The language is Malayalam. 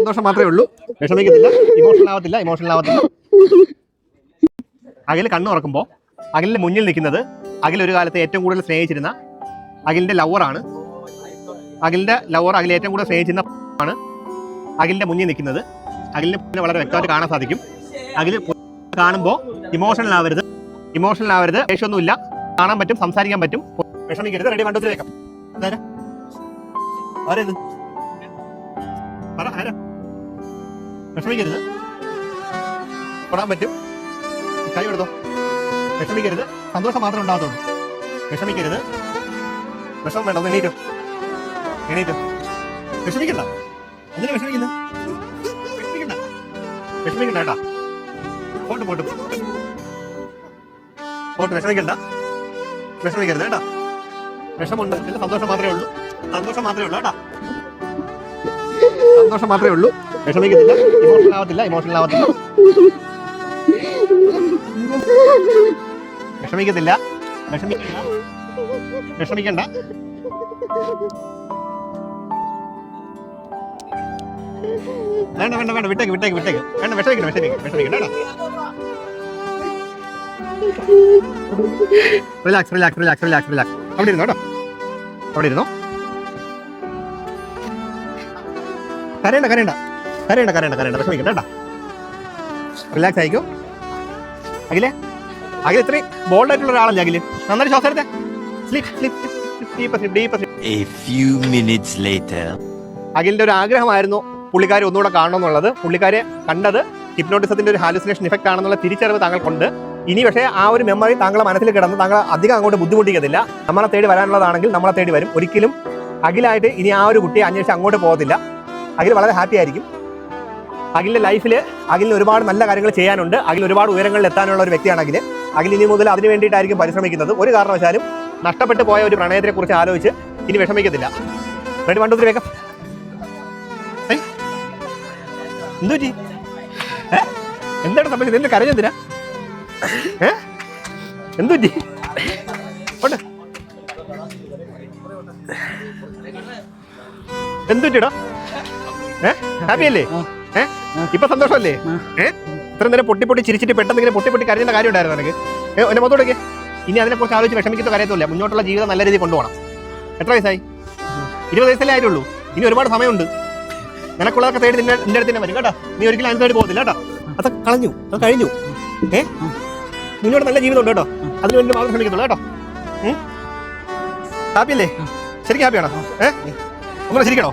സന്തോഷം മാത്രമേ ഉള്ളൂ. വിഷമിക്കത്തില്ല, ഇമോഷണൽ ആവത്തില്ല. അഖിൽ കണ്ണു തുറക്കുമ്പോൾ അഖിലിന്റെ മുന്നിൽ നിൽക്കുന്നത് അഖിൽ ഒരു കാലത്ത് ഏറ്റവും കൂടുതൽ സ്നേഹിച്ചിരുന്ന അഖിലിന്റെ ലവറാണ്. അഖിലിന്റെ ലവർ അഖിൽ ഏറ്റവും കൂടുതൽ സ്നേഹിച്ചിരുന്ന ആണ് അഖിലിന്റെ മുന്നിൽ നിൽക്കുന്നത്. അഖിലിനെ വളരെ വ്യക്തമായിട്ട് കാണാൻ സാധിക്കും. അഖിൽ കാണുമ്പോൾ ഇമോഷണൽ ആവരുത്, ദേഷ്യമൊന്നുമില്ല, കാണാൻ പറ്റും, സംസാരിക്കാൻ പറ്റും. വിഷമിക്കരുത്. റെഡി, വണ്ടത്തിൽ വെക്കാം. വിഷമിക്കരുത്, തൊടാൻ പറ്റും, കൈ എടുത്തോ. വിഷമിക്കരുത്, സന്തോഷം മാത്രമേ ഉണ്ടാകത്തുള്ളൂ. വിഷമിക്കരുത്, വിഷമം വേണ്ട. ഒന്ന് എണീറ്റോ. വിഷമിക്കണ്ട. എന്തിനാ വിഷമിക്കണ്ട കേട്ടാ. പോട്ട് വിഷമിക്കരുത് കേട്ടാ. വിഷമുണ്ട്, സന്തോഷം മാത്രമേ ഉള്ളൂ കേട്ടാ. സന്തോഷം മാത്രമേ ഉള്ളൂ. വിഷമിക്കത്തില്ല, ഇമോഷണൽ ആവത്തില്ല. വിഷമിക്കണ്ട. വേണ്ട, വിട്ടേക്ക്. വേണ്ട, വിഷമിക്കണ്ട. റിലാക്സ്. അവിടെ ഇരുന്നോ കേട്ടോ. അവിടെ ഇരുന്നോ. കരയണ്ട. വിഷമിക്കണ്ട കേട്ടോ. റിലാക്സ് ആയിക്കോ. അഖിൽ ഇത്രയും ബോൾഡ് ആയിട്ടുള്ള ഒരാളല്ലേ അഖിൽ. നന്നായി ശ്വാസം എടുത്തേ. അഖിലിന്റെ ഒരു ആഗ്രഹമായിരുന്നു പുള്ളിക്കാരെ ഒന്നുകൂടെ കാണണമെന്നുള്ളത്. പുള്ളിക്കാരെ കണ്ടത് ഹിപ്നോട്ടിസത്തിന്റെ ഒരു ഹാലുസിനേഷൻ ഇഫക്റ്റ് ആണെന്നുള്ള തിരിച്ചറിവ് താങ്കൾക്കുണ്ട്. ഇനി പക്ഷേ ആ ഒരു മെമ്മറി താങ്കളെ മനസ്സിൽ കിടന്ന് താങ്കൾ അധികം അങ്ങോട്ട് ബുദ്ധിമുട്ടിക്കത്തില്ല. നമ്മളെ തേടി വരാനുള്ളതാണെങ്കിൽ നമ്മളെ തേടി വരും. ഒരിക്കലും അഖിലായിട്ട് ഇനി ആ ഒരു കുട്ടിയെ അന്വേഷിച്ച് അങ്ങോട്ട് പോകത്തില്ല. അഖിൽ വളരെ ഹാപ്പി ആയിരിക്കും. അഖിലിന്റെ ലൈഫിൽ അഖിലിന് ഒരുപാട് നല്ല കാര്യങ്ങൾ ചെയ്യാനുണ്ട്. അഖിൽ ഒരുപാട് ഉയരങ്ങളിൽ എത്താനുള്ള ഒരു വ്യക്തിയാണ് അഖിൽ ഇനി മുതൽ അതിന് വേണ്ടിയിട്ടായിരിക്കും പരിശ്രമിക്കുന്നത്. ഒരു കാരണവശാലും നഷ്ടപ്പെട്ടു പോയ ഒരു പ്രണയത്തെ കുറിച്ച് ആലോചിച്ച് ഇനി വിഷമിക്കത്തില്ല. റെഡി, 1 2 3 വേഗം. എന്തുപറ്റി? എന്താണ് സംഭവിച്ചത്? എന്ത് കരഞ്ഞെന്തിനാ? എന്തുപറ്റി? എന്തുപറ്റിടാ? ഹാപ്പി അല്ലേ? ഇപ്പൊ സന്തോഷമല്ലേ? ഇത്ര നേരം പൊട്ടി ചിരിച്ചിട്ട് പെട്ടെന്ന് ഇങ്ങനെ പൊട്ടി കരഞ്ഞേണ്ട കാര്യം ഉണ്ടായിരുന്നു എനിക്ക്. എന്നെ മൊത്തോടൊക്കെ ഇനി അതിനെക്കുറിച്ച് ആലോചിച്ച് വിഷമിക്കുന്ന കാര്യത്തില്ല. മുന്നോട്ടുള്ള ജീവിതം നല്ല രീതിയിൽ കൊണ്ടുപോകണം. എത്ര വയസ്സായി? 20 വയസ്സല്ലേ ആയിട്ടുള്ളൂ. ഇനി ഒരുപാട് സമയമുണ്ട്. നിനക്കുള്ളതൊക്കെ തേടി നിന്റെ അടുത്ത് തന്നെ വരും കേട്ടോ. നീ ഒരിക്കലും അതിന് തേടി പോകത്തില്ല കേട്ടോ. അത് കഴിഞ്ഞു. മുന്നോട്ട് നല്ല ജീവിതം ഉണ്ട് കേട്ടോ. അതിന് വേണ്ടി മാത്രം ശ്രമിക്കത്തുള്ളൂ കേട്ടോ. ഹാപ്പി അല്ലേ? ശരിക്കും ഹാപ്പിയാണോ? ഒന്നുകൂടെ ചിരിക്കണോ?